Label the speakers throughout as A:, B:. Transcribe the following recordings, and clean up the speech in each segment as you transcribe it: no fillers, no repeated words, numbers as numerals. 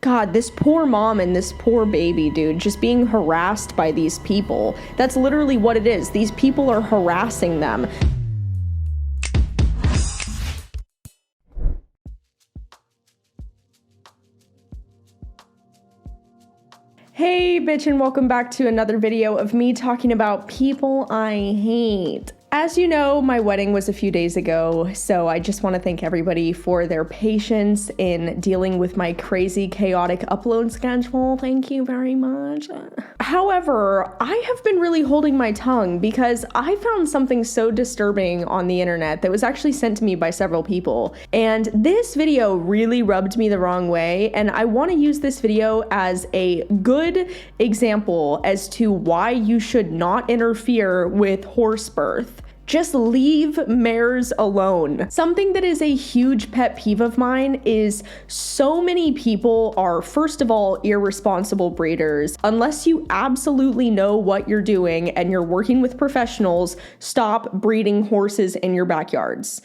A: God, this poor mom and this poor baby, dude, just being harassed by these people. That's literally what it is. These people are harassing them. Hey, bitch, and welcome back to another video of me talking about people I hate. As you know, my wedding was a few days ago, so I just want to thank everybody for their patience in dealing with my crazy, chaotic upload schedule. Thank you very much. However, I have been really holding my tongue because I found something so disturbing on the internet that was actually sent to me by several people. And this video really rubbed me the wrong way, and I want to use this video as a good example as to why you should not interfere with horse birth. Just leave mares alone. Something that is a huge pet peeve of mine is so many people are, first of all, irresponsible breeders. Unless you absolutely know what you're doing and you're working with professionals, stop breeding horses in your backyards.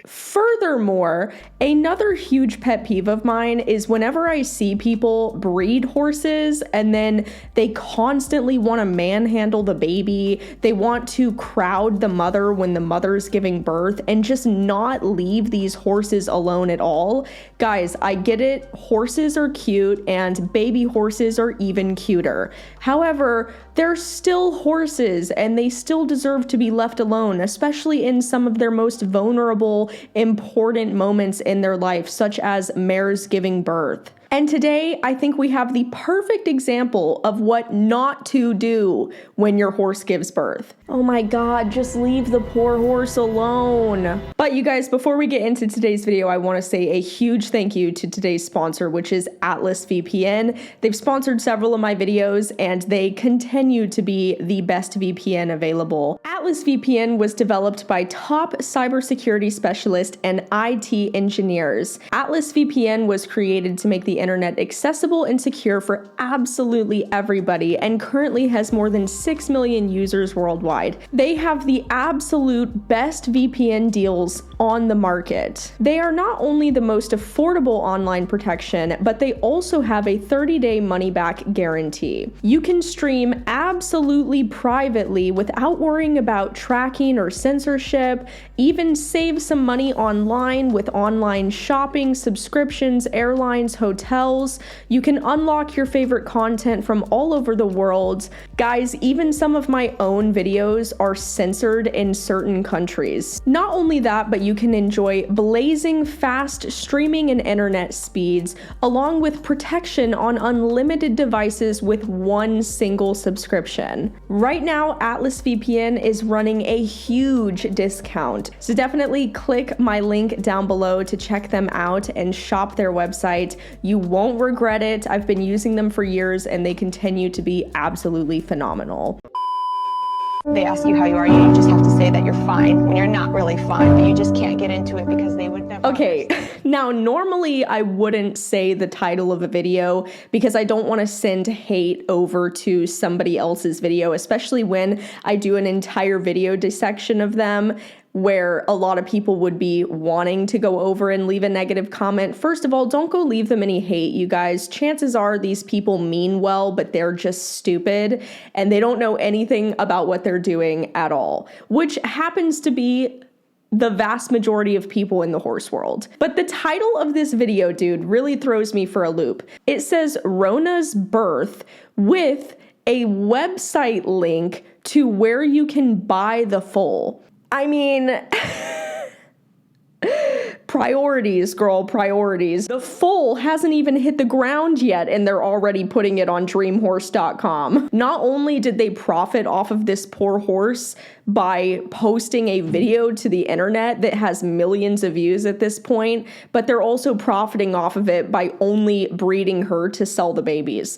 A: Furthermore, another huge pet peeve of mine is whenever I see people breed horses and then they constantly want to manhandle the baby, they want to crowd the mother when the mother's giving birth and just not leave these horses alone at all. Guys, I get it, horses are cute and baby horses are even cuter. However, they're still horses and they still deserve to be left alone, especially in some of their most vulnerable, important moments in their life, such as mares giving birth. And today, I think we have the perfect example of what not to do when your horse gives birth. Oh my God, just leave the poor horse alone. But you guys, before we get into today's video, I want to say a huge thank you to today's sponsor, which is Atlas VPN. They've sponsored several of my videos and they continue to be the best VPN available. Atlas VPN was developed by top cybersecurity specialists and IT engineers. Atlas VPN was created to make the internet accessible and secure for absolutely everybody and currently has more than 6 million users worldwide. They have the absolute best VPN deals on the market. They are not only the most affordable online protection, but they also have a 30-day money-back guarantee. You can stream absolutely privately without worrying about tracking or censorship, even save some money online with online shopping, subscriptions, airlines, hotels. You can unlock your favorite content from all over the world. Guys, even some of my own videos are censored in certain countries. Not only that, but you can enjoy blazing fast streaming and internet speeds, along with protection on unlimited devices with one single subscription. Right now, Atlas VPN is running a huge discount, so definitely click my link down below to check them out and shop their website. You won't regret it. I've been using them for years and they continue to be absolutely phenomenal.
B: They ask you how you are, you just have to say that you're fine when you're not really fine, but you just can't get into it because they would never.
A: Okay, now normally I wouldn't say the title of a video because I don't want to send hate over to somebody else's video, especially when I do an entire video dissection of them where a lot of people would be wanting to go over and leave a negative comment. First of all, don't go leave them any hate, you guys. Chances are these people mean well, but they're just stupid and they don't know anything about what they're doing at all, which happens to be the vast majority of people in the horse world. But the title of this video, dude, really throws me for a loop. It says Rona's birth with a website link to where you can buy the foal. I mean, priorities, girl, priorities. The foal hasn't even hit the ground yet and they're already putting it on dreamhorse.com. Not only did they profit off of this poor horse by posting a video to the internet that has millions of views at this point, but they're also profiting off of it by only breeding her to sell the babies.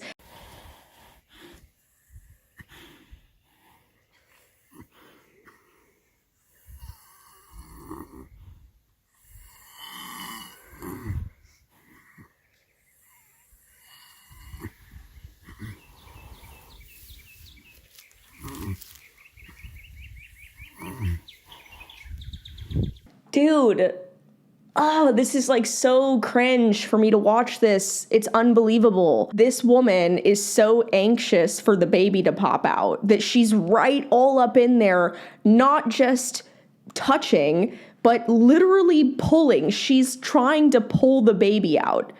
A: Dude, Oh, this is like so cringe for me to watch this. It's unbelievable. This woman is so anxious for the baby to pop out that she's right all up in there, not just touching, but literally pulling. She's trying to pull the baby out.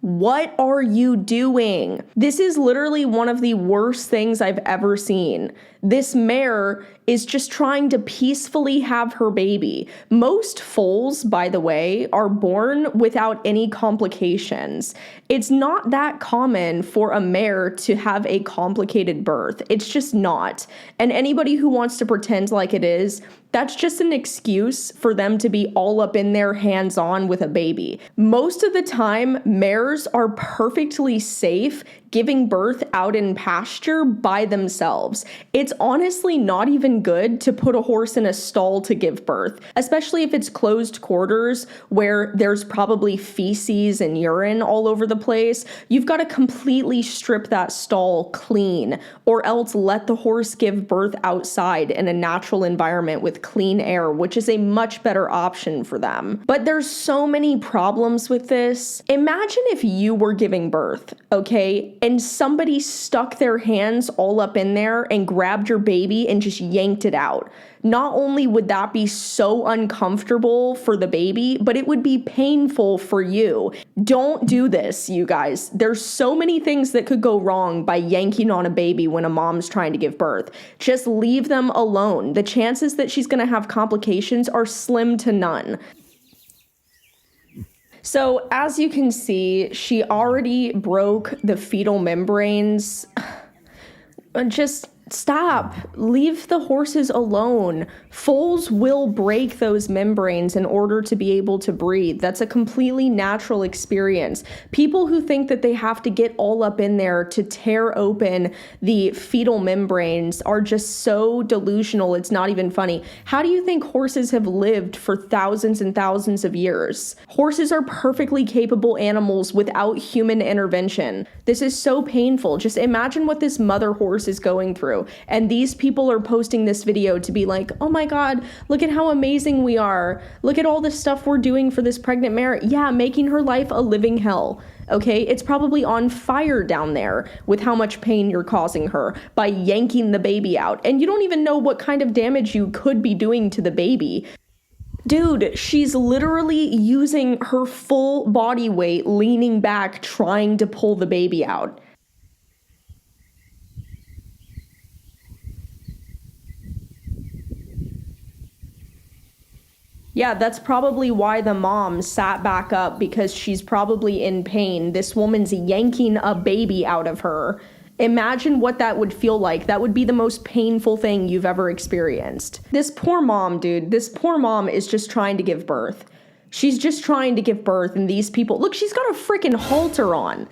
A: What are you doing? This is literally one of the worst things I've ever seen. This mare is just trying to peacefully have her baby. Most foals, by the way, are born without any complications. It's not that common for a mare to have a complicated birth. It's just not. And anybody who wants to pretend like it is, that's just an excuse for them to be all up in there hands-on with a baby. Most of the time, mares are perfectly safe giving birth out in pasture by themselves. It's honestly not even good to put a horse in a stall to give birth, especially if it's closed quarters where there's probably feces and urine all over the place. You've got to completely strip that stall clean, or else let the horse give birth outside in a natural environment with clean air, which is a much better option for them. But there's so many problems with this. Imagine if you were giving birth, okay, and somebody stuck their hands all up in there and grabbed your baby and just yanked it out. Not only would that be so uncomfortable for the baby, but it would be painful for you. Don't do this, you guys. There's so many things that could go wrong by yanking on a baby when a mom's trying to give birth. Just leave them alone. The chances that she's going to have complications are slim to none. So as you can see, she already broke the fetal membranes. Just stop. Leave the horses alone. Foals will break those membranes in order to be able to breathe. That's a completely natural experience. People who think that they have to get all up in there to tear open the fetal membranes are just so delusional. It's not even funny. How do you think horses have lived for thousands and thousands of years? Horses are perfectly capable animals without human intervention. This is so painful. Just imagine what this mother horse is going through. And these people are posting this video to be like, oh my God, look at how amazing we are. Look at all the stuff we're doing for this pregnant mare. Yeah, making her life a living hell. Okay, it's probably on fire down there with how much pain you're causing her by yanking the baby out. And you don't even know what kind of damage you could be doing to the baby. Dude, she's literally using her full body weight, leaning back, trying to pull the baby out. Yeah, that's probably why the mom sat back up, because she's probably in pain. This woman's yanking a baby out of her. Imagine what that would feel like. That would be the most painful thing you've ever experienced. This poor mom, dude, this poor mom is just trying to give birth. She's just trying to give birth, and these people, look, she's got a freaking halter on.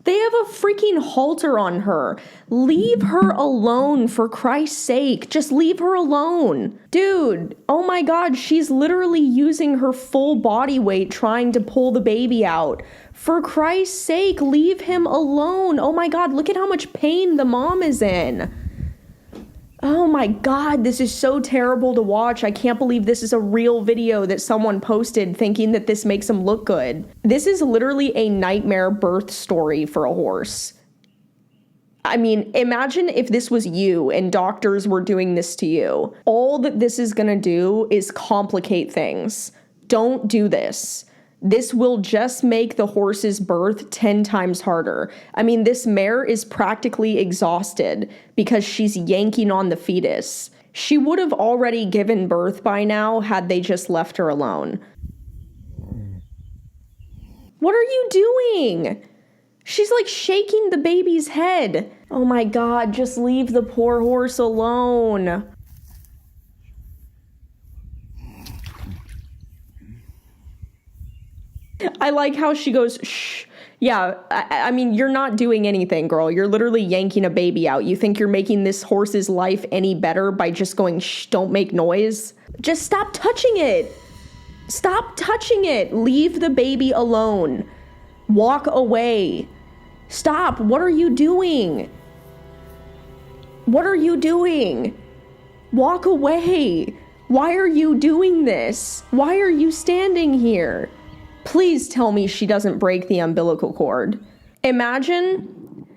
A: They have a freaking halter on her. Leave her alone, for Christ's sake. Just leave her alone. Dude, oh my God, she's literally using her full body weight trying to pull the baby out. For Christ's sake, leave him alone. Oh my God, look at how much pain the mom is in. Oh my God, this is so terrible to watch. I can't believe this is a real video that someone posted thinking that this makes them look good. This is literally a nightmare birth story for a horse. I mean, imagine if this was you and doctors were doing this to you. All that this is gonna do is complicate things. Don't do this. This will just make the horse's birth 10 times harder. I mean, this mare is practically exhausted because she's yanking on the fetus. She would have already given birth by now had they just left her alone. What are you doing? She's like shaking the baby's head. Oh my God, just leave the poor horse alone. I like how she goes, shh. Yeah, I mean, you're not doing anything, girl. You're literally yanking a baby out. You think you're making this horse's life any better by just going, shh, don't make noise? Just stop touching it. Stop touching it. Leave the baby alone. Walk away. Stop. What are you doing? What are you doing? Walk away. Why are you doing this? Why are you standing here? Please tell me she doesn't break the umbilical cord. Imagine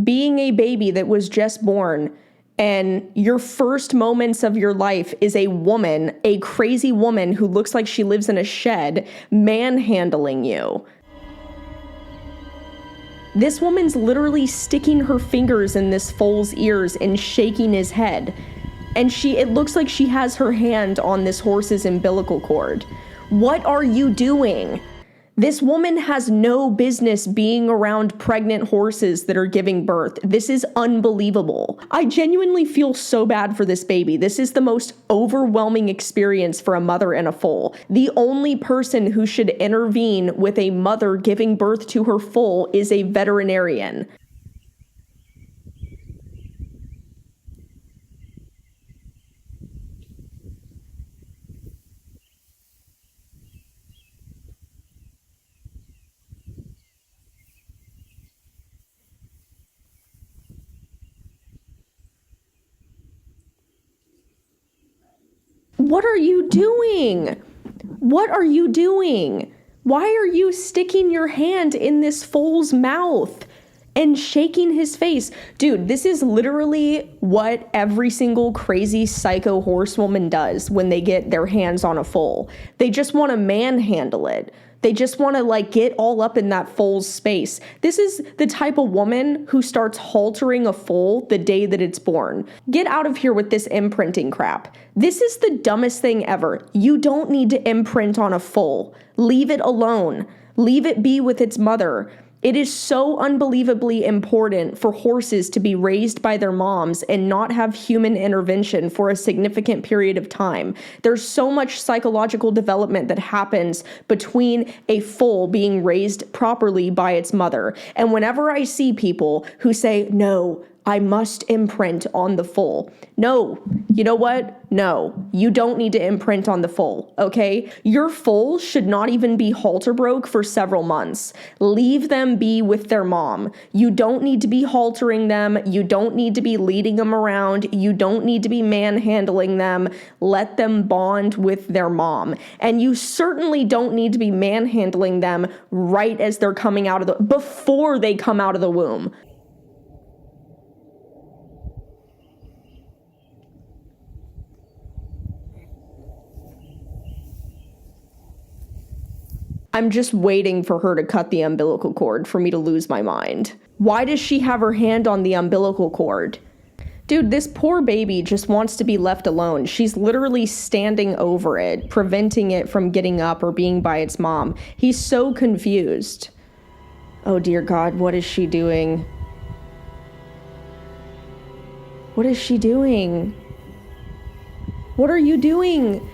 A: being a baby that was just born and your first moments of your life is a woman, a crazy woman who looks like she lives in a shed, manhandling you. This woman's literally sticking her fingers in this foal's ears and shaking his head. And it looks like she has her hand on this horse's umbilical cord. What are you doing? This woman has no business being around pregnant horses that are giving birth. This is unbelievable. I genuinely feel so bad for this baby. This is the most overwhelming experience for a mother and a foal. The only person who should intervene with a mother giving birth to her foal is a veterinarian. What are you doing? What are you doing? Why are you sticking your hand in this foal's mouth and shaking his face? Dude, this is literally what every single crazy psycho horsewoman does when they get their hands on a foal. They just want to manhandle it. They just want to get all up in that foal's space. This is the type of woman who starts haltering a foal the day that it's born. Get out of here with this imprinting crap. This is the dumbest thing ever. You don't need to imprint on a foal. Leave it alone. Leave it be with its mother. It is so unbelievably important for horses to be raised by their moms and not have human intervention for a significant period of time. There's so much psychological development that happens between a foal being raised properly by its mother. And whenever I see people who say, no, I must imprint on the foal. No, you know what? No, you don't need to imprint on the foal, okay? Your foal should not even be halter broke for several months. Leave them be with their mom. You don't need to be haltering them. You don't need to be leading them around. You don't need to be manhandling them. Let them bond with their mom. And you certainly don't need to be manhandling them right as they're coming out of before they come out of the womb. I'm just waiting for her to cut the umbilical cord for me to lose my mind. Why does she have her hand on the umbilical cord? Dude, this poor baby just wants to be left alone. She's literally standing over it, preventing it from getting up or being by its mom. He's so confused. Oh dear God, what is she doing? What is she doing? What are you doing?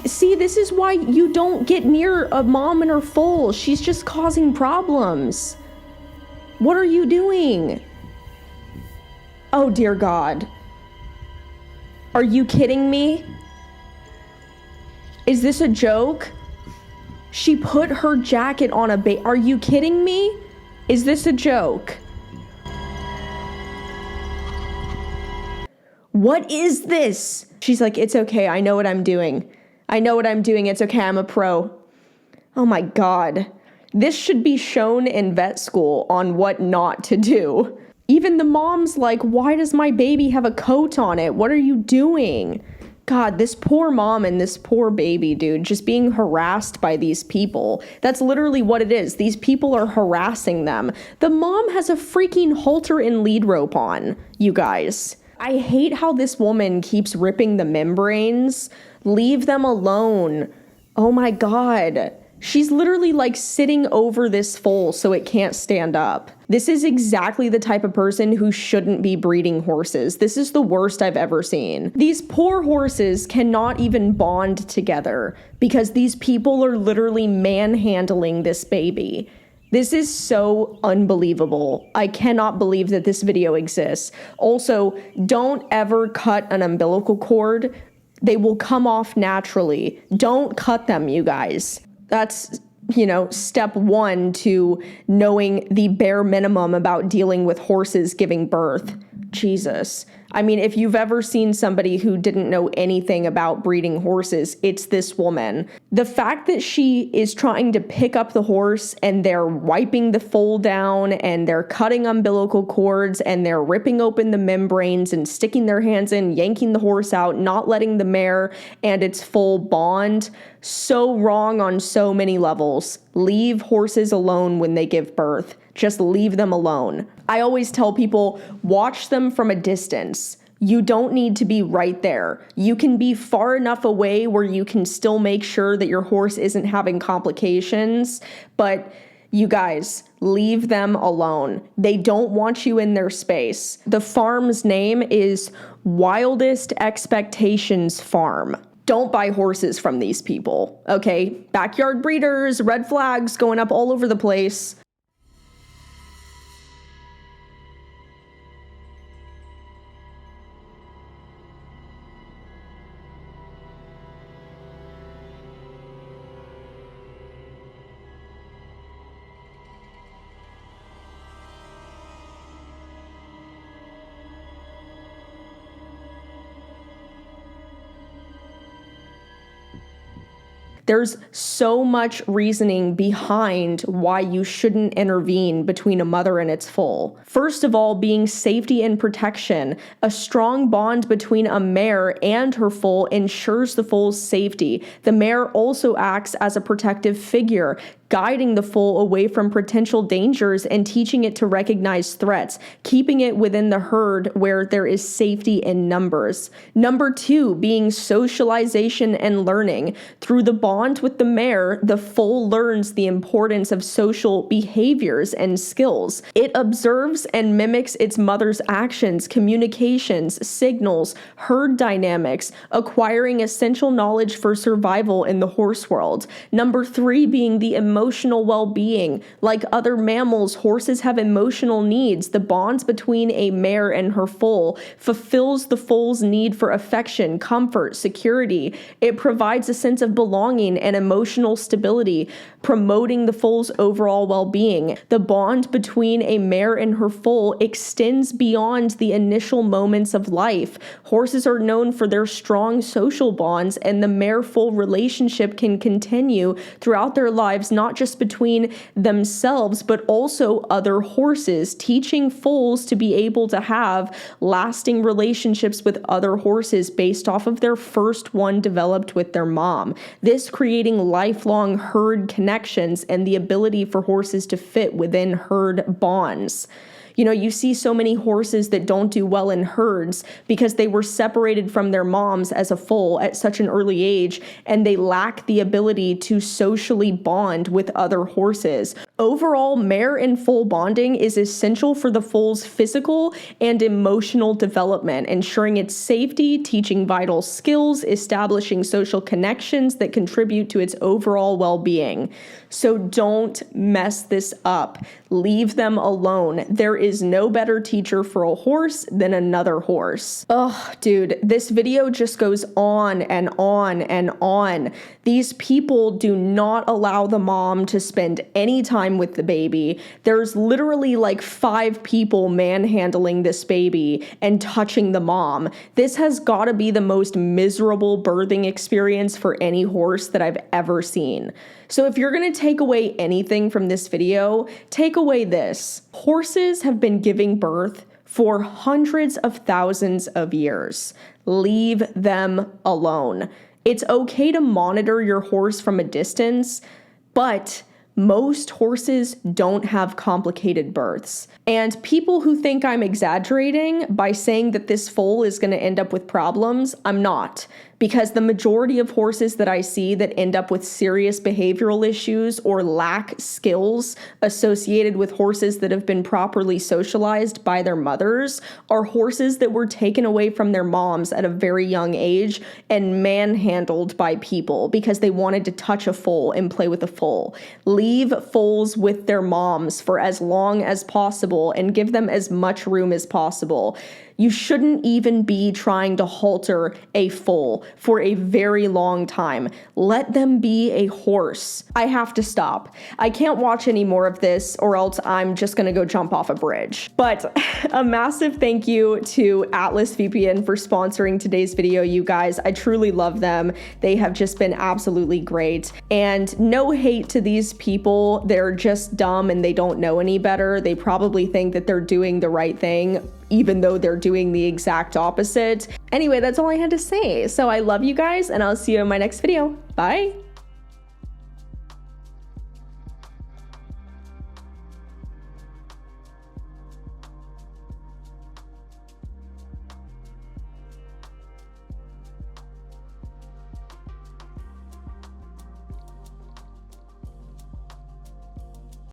A: See, this is why you don't get near a mom and her foal. She's just causing problems. What are you doing? Oh, dear God. Are you kidding me? Is this a joke? She put her jacket on a Are you kidding me? Is this a joke? What is this? She's like, it's okay. I know what I'm doing. I know what I'm doing. It's okay. I'm a pro. Oh my God. This should be shown in vet school on what not to do. Even the mom's like, why does my baby have a coat on it? What are you doing? God, this poor mom and this poor baby, dude, just being harassed by these people. That's literally what it is. These people are harassing them. The mom has a freaking halter and lead rope on, you guys. I hate how this woman keeps ripping the membranes. Leave them alone. Oh my God. She's literally sitting over this foal so it can't stand up. This is exactly the type of person who shouldn't be breeding horses. This is the worst I've ever seen. These poor horses cannot even bond together because these people are literally manhandling this baby. This is so unbelievable. I cannot believe that this video exists. Also, don't ever cut an umbilical cord. They will come off naturally. Don't cut them, you guys. That's, step one to knowing the bare minimum about dealing with horses giving birth. Jesus. I mean, if you've ever seen somebody who didn't know anything about breeding horses, it's this woman. The fact that she is trying to pick up the horse and they're wiping the foal down and they're cutting umbilical cords and they're ripping open the membranes and sticking their hands in, yanking the horse out, not letting the mare and its foal bond, so wrong on so many levels. Leave horses alone when they give birth. Just leave them alone. I always tell people, watch them from a distance. You don't need to be right there. You can be far enough away where you can still make sure that your horse isn't having complications, but you guys, leave them alone. They don't want you in their space. The farm's name is Wildest Expectations Farm. Don't buy horses from these people, okay? Backyard breeders, red flags going up all over the place. There's so much reasoning behind why you shouldn't intervene between a mother and its foal. First of all, being safety and protection. A strong bond between a mare and her foal ensures the foal's safety. The mare also acts as a protective figure, guiding the foal away from potential dangers and teaching it to recognize threats, keeping it within the herd where there is safety in numbers. Number 2, being socialization and learning. Through the bond with the mare, the foal learns the importance of social behaviors and skills. It observes and mimics its mother's actions, communications, signals, herd dynamics, acquiring essential knowledge for survival in the horse world. Number 3, being the emotional well-being. Like other mammals, horses have emotional needs. The bonds between a mare and her foal fulfills the foal's need for affection, comfort, security. It provides a sense of belonging and emotional stability, promoting the foal's overall well-being. The bond between a mare and her foal extends beyond the initial moments of life. Horses are known for their strong social bonds, and the mare-foal relationship can continue throughout their lives, not just between themselves, but also other horses, teaching foals to be able to have lasting relationships with other horses based off of their first one developed with their mom. This creating lifelong herd connections and the ability for horses to fit within herd bonds. You know, you see so many horses that don't do well in herds because they were separated from their moms as a foal at such an early age, and they lack the ability to socially bond with other horses. Overall, mare and foal bonding is essential for the foal's physical and emotional development, ensuring its safety, teaching vital skills, establishing social connections that contribute to its overall well-being. So don't mess this up. Leave them alone. There is no better teacher for a horse than another horse. Ugh, dude, this video just goes on and on and on. These people do not allow the mom to spend any time with the baby. There's literally like 5 people manhandling this baby and touching the mom. This has got to be the most miserable birthing experience for any horse that I've ever seen. So if you're going to take away anything from this video, take away this. Horses have been giving birth for hundreds of thousands of years. Leave them alone. It's okay to monitor your horse from a distance, but most horses don't have complicated births. And people who think I'm exaggerating by saying that this foal is going to end up with problems, I'm not. Because the majority of horses that I see that end up with serious behavioral issues or lack skills associated with horses that have been properly socialized by their mothers are horses that were taken away from their moms at a very young age and manhandled by people because they wanted to touch a foal and play with a foal. Leave foals with their moms for as long as possible and give them as much room as possible. You shouldn't even be trying to halter a foal for a very long time. Let them be a horse. I have to stop. I can't watch any more of this or else I'm just gonna go jump off a bridge. But a massive thank you to Atlas VPN for sponsoring today's video, you guys. I truly love them. They have just been absolutely great. And no hate to these people. They're just dumb and they don't know any better. They probably think that they're doing the right thing, even though they're doing the exact opposite. Anyway, that's all I had to say. So I love you guys and I'll see you in my next video. Bye.